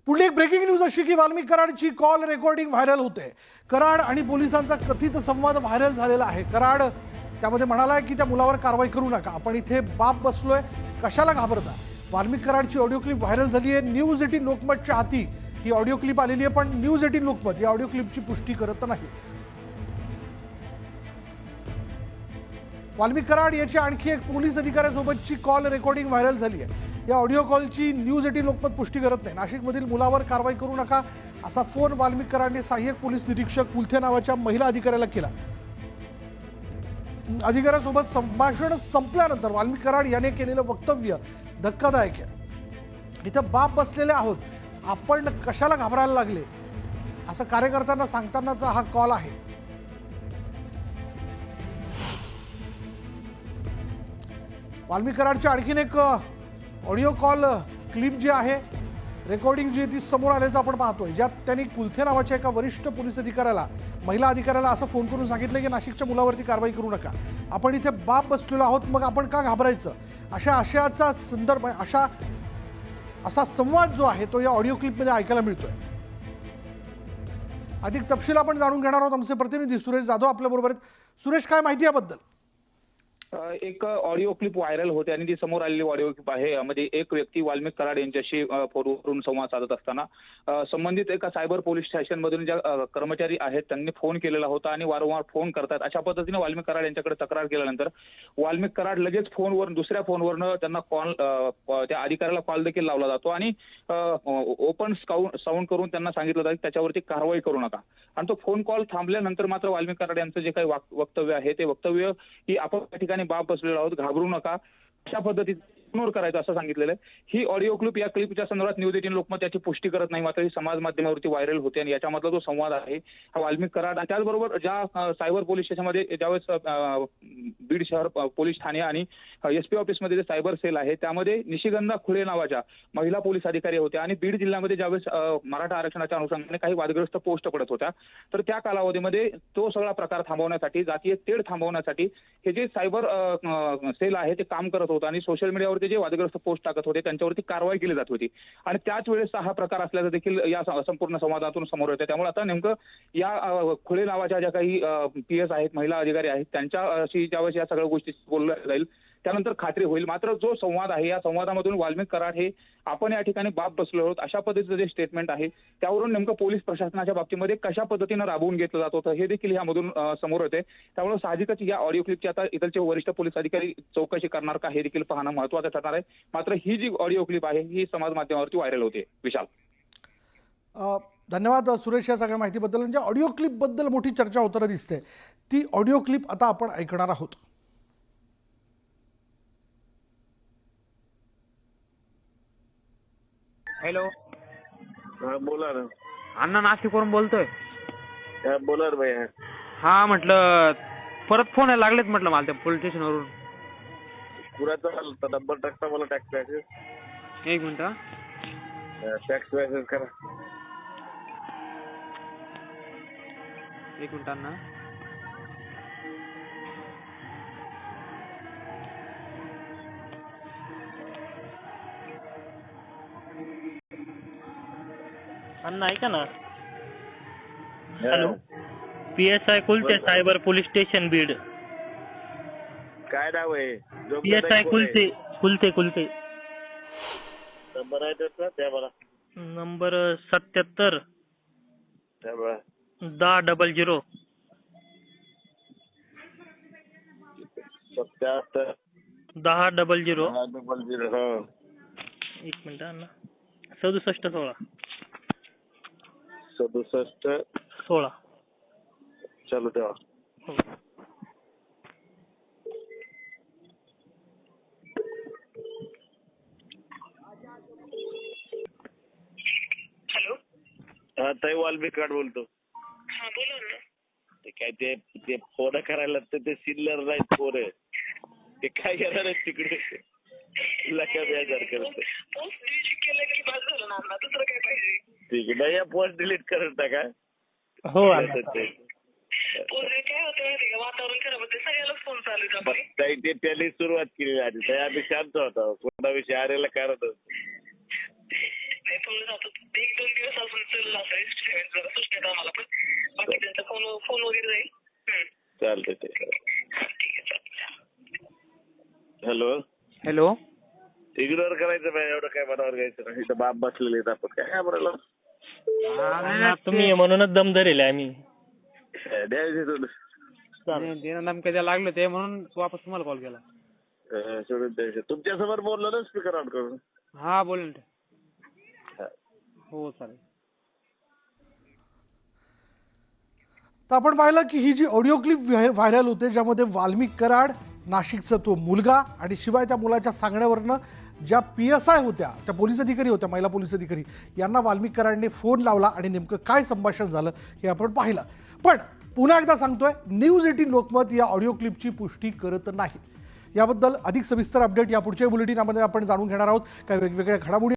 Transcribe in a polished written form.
पुढली एक breaking news अशी की वाल्मिक कराडची कॉल रेकॉर्डिंग व्हायरल होते. कराड आणि पोलिसांचा कथित संवाद व्हायरल झालेला आहे. कराड त्यामध्ये म्हणाला की त्या मुलावर कारवाई करू नका, आपण इथे बाप बसलोय, कशाला घाबरता. वाल्मिक कराडची ऑडिओ क्लिप व्हायरल झाली आहे. न्यूज 18 लोकमतच्या हाती ही ऑडिओ क्लिप आलेली आहे, पण न्यूज 18 लोकमत या ऑडिओ क्लिपची पुष्टी करत नाही. वाल्मिक कराड याची आणखी एक पोलीस अधिकाऱ्यासोबतची कॉल रेकॉर्डिंग व्हायरल झाली आहे. या ऑडिओ कॉलची न्यूज 18 लोकमत पुष्टी करत नाही. नाशिकमधील मुलावर कारवाई करू नका असा फोन वाल्मिक कराडने सहाय्यक पोलीस निरीक्षक कुलथे नावाच्या महिला अधिकाऱ्याला केला. अधिकाऱ्यासोबत संभाषण संपल्यानंतर वाल्मिक कराड याने केलेलं वक्तव्य धक्कादायक आहे. इथं बाप बसलेले आहोत, आपण कशाला घाबरायला लागले असं कार्यकर्त्यांना सांगतानाचा हा कॉल आहे. वाल्मिक कराडची आणखीन एक ऑडिओ कॉल क्लिप जी आहे, रेकॉर्डिंग जी आहे ती समोर आल्याचं आपण पाहतोय, ज्यात त्यांनी कुलथे नावाच्या एका वरिष्ठ पोलीस अधिकाऱ्याला, महिला अधिकाऱ्याला असं फोन करून सांगितलं की नाशिकच्या मुलावरती कारवाई करू नका, आपण इथे बाप बसलेलो आहोत, मग आपण का घाबरायचं. अशा आशयाचा संदर्भ, असा संवाद जो आहे तो या ऑडिओ क्लिपमध्ये ऐकायला मिळतोय. अधिक तपशील आपण जाणून घेणार आहोत. आमचे प्रतिनिधी सुरेश जाधव आपल्याबरोबर आहेत. सुरेश, काय माहिती याबद्दल? एक ऑडिओ क्लिप व्हायरल होते आणि ती समोर आलेली ऑडिओ क्लिप आहे. यामध्ये एक व्यक्ती वाल्मिक कराड यांच्याशी फोनवरून संवाद साधत असताना संबंधित एका सायबर पोलीस स्टेशन मधून ज्या कर्मचारी आहेत त्यांनी फोन केलेला होता आणि वारंवार फोन करतात अशा पद्धतीने वाल्मिक कराड यांच्याकडे तक्रार केल्यानंतर वाल्मिक कराड लगेच फोनवर, दुसऱ्या फोनवरनं त्यांना कॉल, त्या अधिकाऱ्याला कॉल देखील लावला जातो आणि ओपन साऊंड करून त्यांना सांगितलं जातं की त्याच्यावरती कारवाई करू नका. आणि तो फोन कॉल थांबल्यानंतर मात्र वाल्मिक कराड यांचं जे काही वक्तव्य आहे ते वक्तव्य की आपण त्या ठिकाणी बाप बसलेलो आहोत, घाबरू नका, अशा पद्धतीने इग्नोर करायचं असं सांगितलेलं आहे. ही ऑडिओ क्लिप, या क्लिपच्या संदर्भात न्यूज 18 लोकमत याची पुष्टी करत नाही, मात्र ही समाज माध्यमावरती व्हायरल होते आणि याच्यामधला जो संवाद आहे हा वाल्मिक कराड आणि त्याचबरोबर ज्या सायबर पोलीस स्टेशनमध्ये ज्यावेळेस बीड शहर पोलीस ठाणे आणि SP ऑफिसमध्ये जे सायबर सेल आहे त्यामध्ये निशिगंधा खुळे नावाच्या महिला पोलीस अधिकारी होत्या आणि बीड जिल्ह्यामध्ये ज्यावेळेस मराठा आरक्षणाच्या अनुषंगाने काही वादग्रस्त पोस्ट पडत होत्या, तर त्या कालावधीमध्ये तो सगळा प्रकार थांबवण्यासाठी, जातीय तेढ थांबवण्यासाठी हे जे सायबर सेल आहे ते काम करत होतं आणि सोशल मीडियावरती जे वादग्रस्त पोस्ट टाकत होते त्यांच्यावरती कारवाई केली जात होती आणि त्याच वेळेस हा प्रकार असल्याचं देखील या संपूर्ण संवादातून समोर येते. त्यामुळे आता नेमकं या खुळे नावाच्या ज्या काही PS आहेत, महिला अधिकारी आहेत, त्यांच्याशी ज्यावेळेस या सगळ्या गोष्टी बोलल्या जाईल त्यानंतर खात्री होईल. मात्र जो संवाद आहे या संवादामधून वाल्मिक कराड हे आपण या ठिकाणी बाप बसलो आहोत अशा पद्धतीचं जे स्टेटमेंट आहे त्यावरून नेमकं पोलीस प्रशासनाच्या बाबतीमध्ये कशा पद्धतीनं राबवून घेतलं जात होतं हे देखील यामधून समोर येते. त्यामुळे साहजिकच या ऑडिओ क्लिपची आता इथलचे वरिष्ठ पोलीस अधिकारी चौकशी करणार का हे देखील पाहणं महत्त्वाचं ठरणार आहे. मात्र ही जी ऑडिओ क्लिप आहे ही समाज माध्यमावरती व्हायरल होते. विशाल, धन्यवाद सुरेश या सगळ्या माहितीबद्दल. म्हणजे ऑडिओ क्लिपबद्दल मोठी चर्चा होताना दिसते, ती ऑडिओ क्लिप आता आपण ऐकणार आहोत. हॅलो, बोला ना. अण्णा नाशिकवरून बोलतोय. बोला ना भैया. हा, म्हटलं परत फोन यायला लागलेत म्हटलं मला त्या पोलीस स्टेशनवरून. कुणाचा नंबर टाकता मला टॅक्स मॅसेज. एक मिनिट. टॅक्स मॅसेज करा. एक मिनिट अण्णा. अण्णा ऐका ना. Hello, PSI Kulte, cyber police station Beed. काय नाव आहे? PSI कुलते कुलते कुलते. नंबर आहे त्याचा, द्या मला. नंबर 77 द्या मला. 1000. 77 1000. 1000. हा, एक मिनिट अण्णा. 6716. 6716. चालू ठेवा. हो. हा, ताई वाल्मिक कराड बोलतो. हा, बोला ना. ते काय ते फोन करायला ते सिल्लर नाही फोन आहे ते काय येणार आहे तिकडे लका बेजार करते. पोस्ट डिलीट केलं की बस झालं ना. दुसरं काय पाहिजे? ठीक आहे, पोस्ट डिलीट करून टाका. हो अण्णा. पोस्ट काय होतं माहिती का, वातावरण खराब होते, सगळ्यालाच फोन चालू आहेत आपले. ताई ते त्यांनी सुरुवात केली आधी. ताई आम्ही शांत होतो, कोणाविषयी आरेला कारण नाही, फोन जातो. 1-2 चल असं experiment जरा सुचण्यात आम्हाला पण बाकी त्यांचा फोन वगैरे जाईल. चालतंय ते. हा, ठीक आहे चालेल. Hello, hello. इग्नोर करायचं नाही, एवढं काय मनावर घ्यायचं नाही. इथं बाप बसलेले आहेत, आपण काय बोलायला अण्णा, तुम्ही म्हणूनच दम धरेल आम्ही. द्यायचे थोडं. नेमकं द्यायला लागलं ते म्हणून वापस तुम्हाला कॉल केला. सोडून द्यायचं. तुमच्यासमोर बोललो ना स्पीकर ऑन करून. हा बोलेल ते. हा. हो चालेल. तर आपण पाहिलं की ही जी ऑडिओ क्लिप व्हायरल होते ज्यामध्ये वाल्मिक कराड, नाशिकचा तो मुलगा आणि शिवाय त्या मुलाच्या सांगण्यावरनं ज्या PSI होत्या, त्या पोलीस अधिकारी होत्या, महिला पोलीस अधिकारी, यांना वाल्मिक कराडने फोन लावला आणि नेमकं काय संभाषण झालं हे आपण पाहिलं. पण पुन्हा एकदा सांगतोय, न्यूज 18 लोकमत या ऑडिओ क्लिपची पुष्टी करत नाही. याबद्दल अधिक सविस्तर अपडेट या पुढच्या बुलेटिनमध्ये आपण जाणून घेणार आहोत. काही वेगवेगळ्या घडामोडी